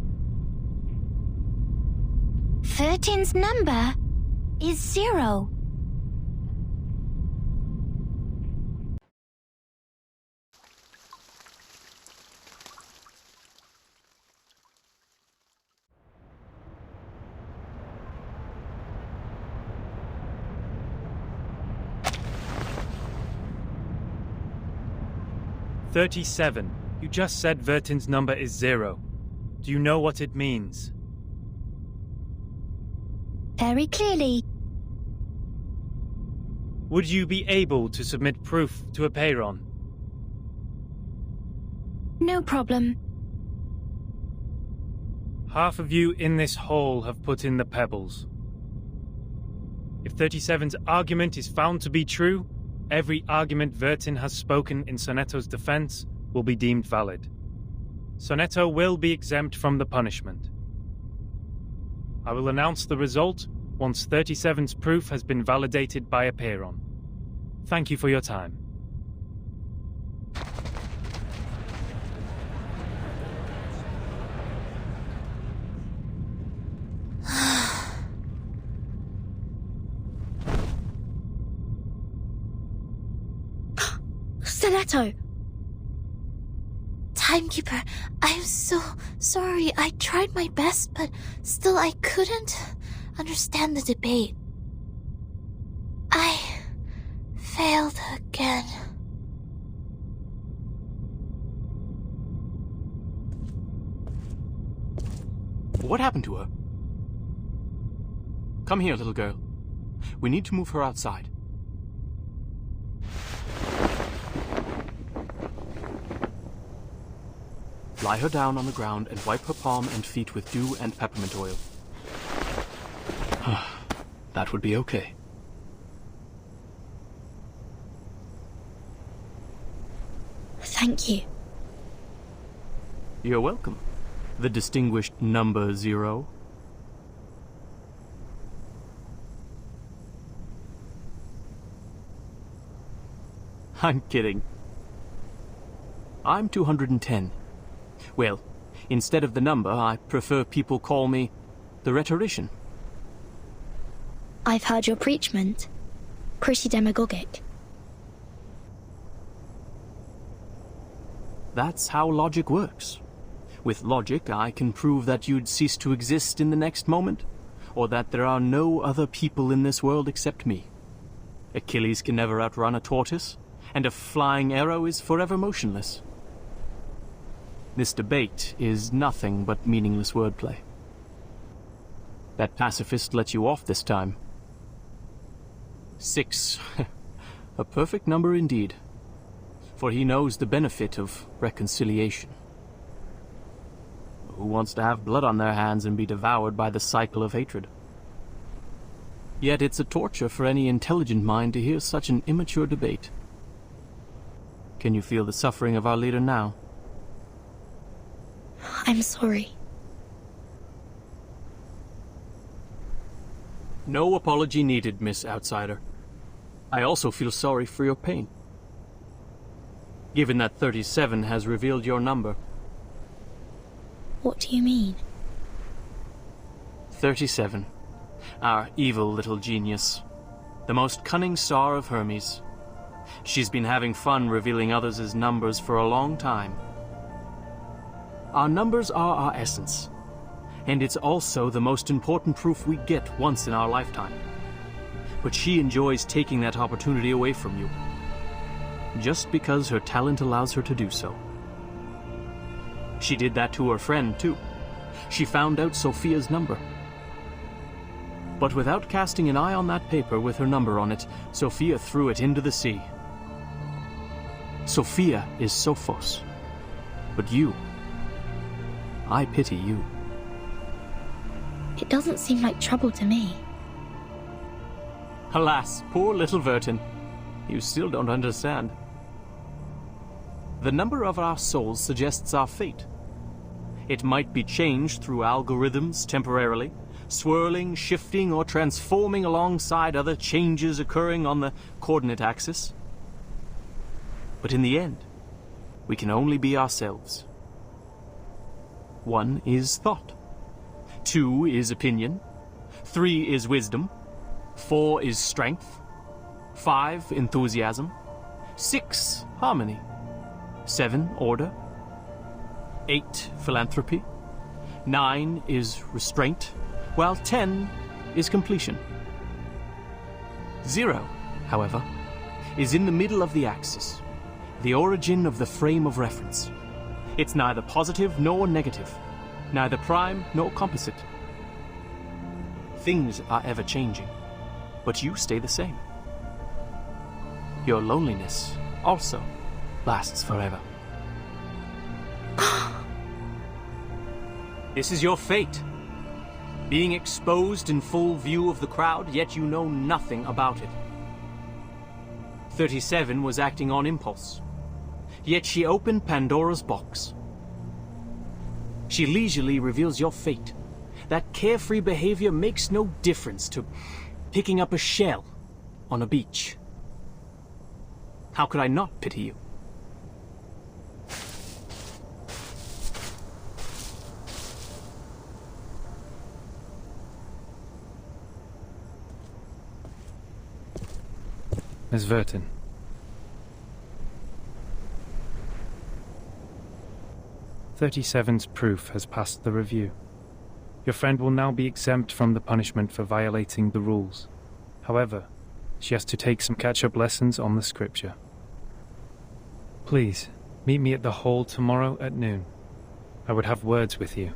13's number is 0. "37. You just said Vertin's number is 0. Do you know what it means?" Very clearly. Would you be able to submit proof to a Peyron? No problem. Half of you in this hall have put in the pebbles. If 37's argument is found to be true, every argument Vertin has spoken in Sonetto's defense will be deemed valid. Sonetto will be exempt from the punishment. I will announce the result once 37's proof has been validated by a Peyron. Thank you for your time. Sonetto! Timekeeper, I'm so sorry. I tried my best, but still I couldn't understand the debate. I failed again. What happened to her? Come here, little girl. We need to move her outside. Lie her down on the ground and wipe her palm and feet with dew and peppermint oil. That would be okay. Thank you. You're welcome, the distinguished number 0. I'm kidding. I'm 210. Well, instead of the number, I prefer people call me the rhetorician. I've heard your preachment. Pretty demagogic. That's how logic works. With logic, I can prove that you'd cease to exist in the next moment, or that there are no other people in this world except me. Achilles can never outrun a tortoise, and a flying arrow is forever motionless. This debate is nothing but meaningless wordplay. That pacifist let you off this time. 6. A perfect number indeed. For he knows the benefit of reconciliation. Who wants to have blood on their hands and be devoured by the cycle of hatred? Yet it's a torture for any intelligent mind to hear such an immature debate. Can you feel the suffering of our leader now? I'm sorry. No apology needed, Miss Outsider. I also feel sorry for your pain. Given that 37 has revealed your number. What do you mean? 37. Our evil little genius. The most cunning star of Hermes. She's been having fun revealing others' numbers for a long time. Our numbers are our essence. And it's also the most important proof we get once in our lifetime. But she enjoys taking that opportunity away from you. Just because her talent allows her to do so. She did that to her friend, too. She found out Sophia's number. But without casting an eye on that paper with her number on it, Sophia threw it into the sea. Sophia is Sophos. But you... I pity you. It doesn't seem like trouble to me. Alas, poor little Vertin. You still don't understand. The number of our souls suggests our fate. It might be changed through algorithms temporarily, swirling, shifting, or transforming alongside other changes occurring on the coordinate axis. But in the end, we can only be ourselves. 1 is thought. 2 is opinion. 3 is wisdom. 4 is strength. 5, enthusiasm. 6, harmony. 7, order. 8, philanthropy. 9 is restraint, while 10 is completion. 0, however, is in the middle of the axis, the origin of the frame of reference. It's neither positive nor negative, neither prime nor composite. Things are ever changing, but you stay the same. Your loneliness also lasts forever. This is your fate. Being exposed in full view of the crowd, yet you know nothing about it. 37 was acting on impulse, yet she opened Pandora's box. She leisurely reveals your fate. That carefree behavior makes no difference to picking up a shell on a beach. How could I not pity you? Miss Vertin. "37's proof has passed the review. Your friend will now be exempt from the punishment for violating the rules. However, she has to take some catch-up lessons on the scripture. Please, meet me at the hall tomorrow at noon. I would have words with you."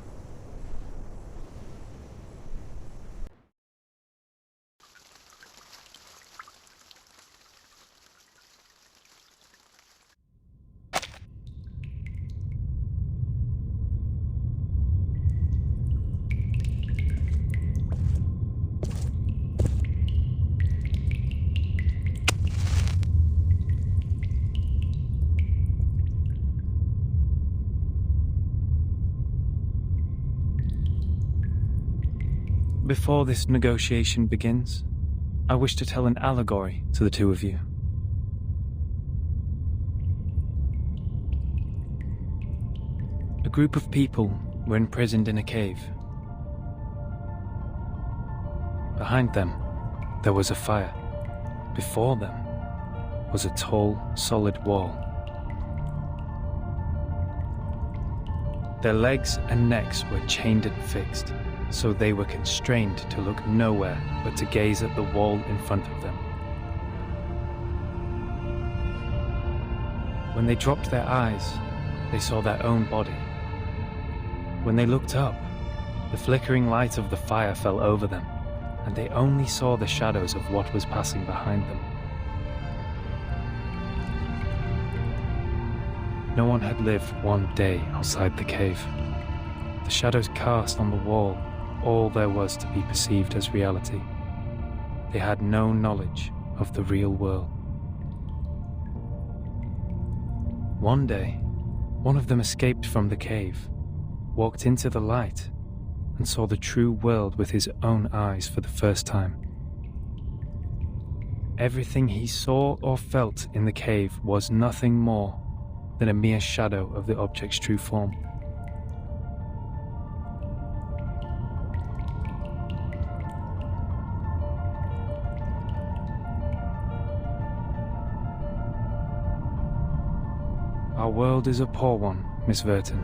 Before this negotiation begins, I wish to tell an allegory to the two of you. A group of people were imprisoned in a cave. Behind them, there was a fire. Before them was a tall, solid wall. Their legs and necks were chained and fixed, so they were constrained to look nowhere but to gaze at the wall in front of them. When they dropped their eyes, they saw their own body. When they looked up, the flickering light of the fire fell over them, and they only saw the shadows of what was passing behind them. No one had lived one day outside the cave. The shadows cast on the wall all there was to be perceived as reality. They had no knowledge of the real world. One day, one of them escaped from the cave, walked into the light, and saw the true world with his own eyes for the first time. Everything he saw or felt in the cave was nothing more than a mere shadow of the object's true form. Our world is a poor one, Miss Vertin.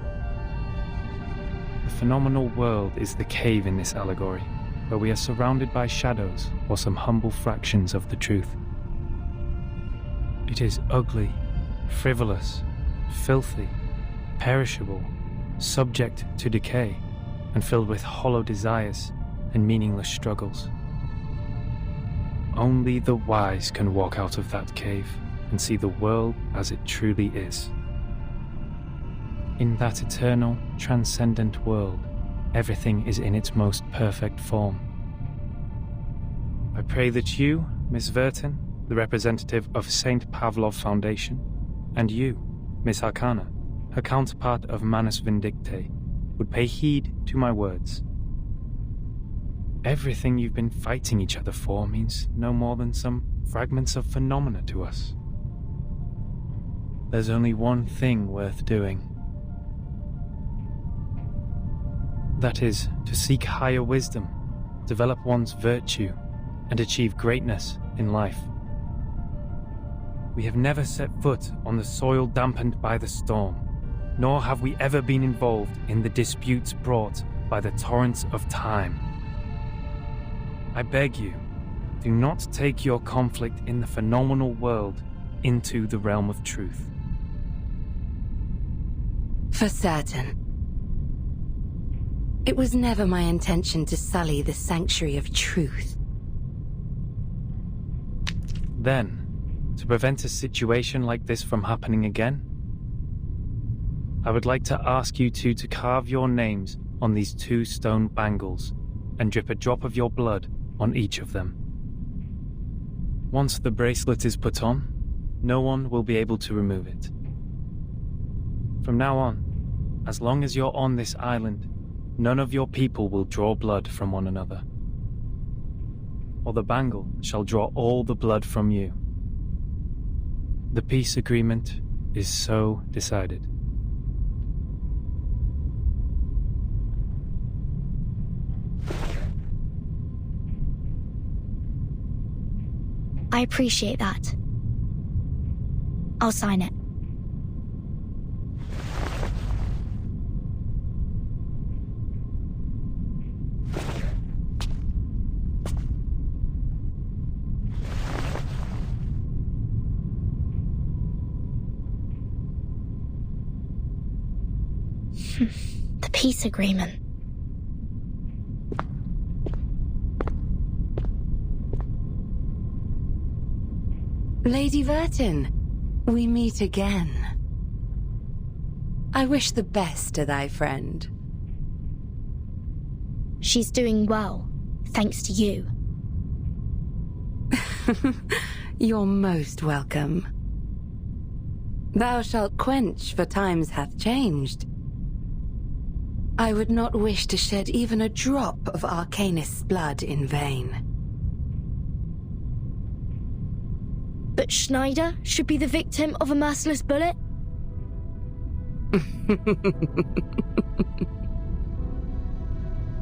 phenomenal world is the cave in this allegory, where we are surrounded by shadows or some humble fractions of the truth. It is ugly, frivolous, filthy, perishable, subject to decay, and filled with hollow desires and meaningless struggles. Only the wise can walk out of that cave and see the world as it truly is. In that eternal, transcendent world, everything is in its most perfect form. I pray that you, Miss Vertin, the representative of St. Pavlov Foundation, and you, Miss Arcana, her counterpart of Manus Vindicte, would pay heed to my words. Everything you've been fighting each other for means no more than some fragments of phenomena to us. There's only one thing worth doing. That is, to seek higher wisdom, develop one's virtue, and achieve greatness in life. We have never set foot on the soil dampened by the storm, nor have we ever been involved in the disputes brought by the torrents of time. I beg you, do not take your conflict in the phenomenal world into the realm of truth. For certain. It was never my intention to sully the sanctuary of truth. Then, to prevent a situation like this from happening again, I would like to ask you two to carve your names on these 2 stone bangles and drip a drop of your blood on each of them. Once the bracelet is put on, no one will be able to remove it. From now on, as long as you're on this island, none of your people will draw blood from one another, or the bangle shall draw all the blood from you. The peace agreement is so decided. I appreciate that. I'll sign it. The peace agreement. Lady Vertin, we meet again. I wish the best to thy friend. She's doing well, thanks to you. You're most welcome. Thou shalt quench, for times hath changed. I would not wish to shed even a drop of Arcanist's blood in vain. But Schneider should be the victim of a merciless bullet?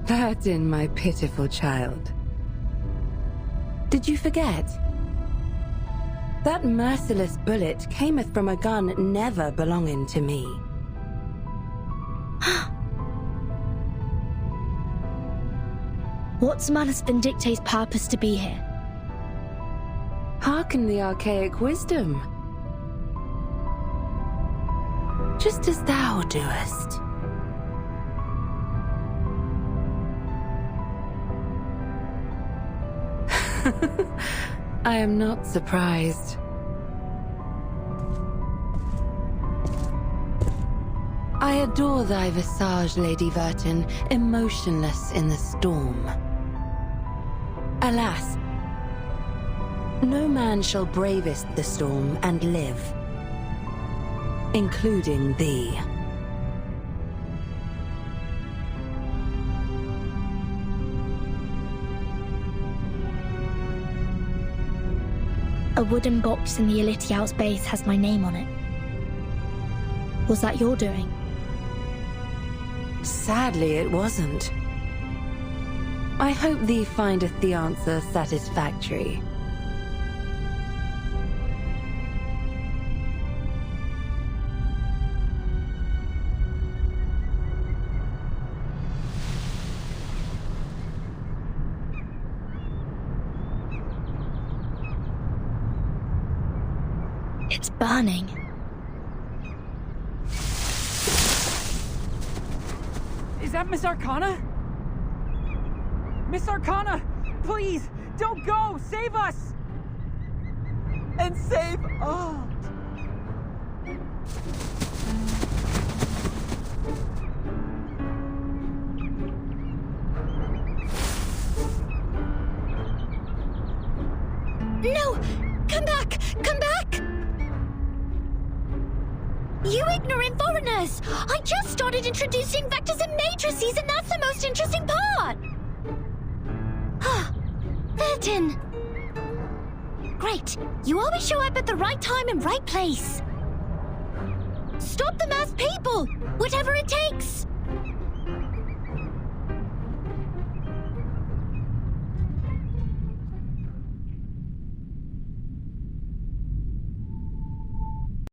Vertin, my pitiful child. Did you forget? That merciless bullet cameth from a gun never belonging to me. What's Manus Vindicte's purpose to be here? Hearken the archaic wisdom. Just as thou doest. I am not surprised. I adore thy visage, Lady Vertin, emotionless in the storm. Alas, no man shall bravest the storm and live, including thee. A wooden box in the Elitiaus base has my name on it. Was that your doing? Sadly, it wasn't. I hope thee findeth the answer satisfactory. It's burning. Is that Miss Arcana? Miss Arcana! Please, don't go! Save us! And save us! No! Come back! Come back! You ignorant foreigners! I just started introducing vectors and matrices, and that's the most interesting part! Vertin! Great! You always show up at the right time and right place! Stop them as people! Whatever it takes!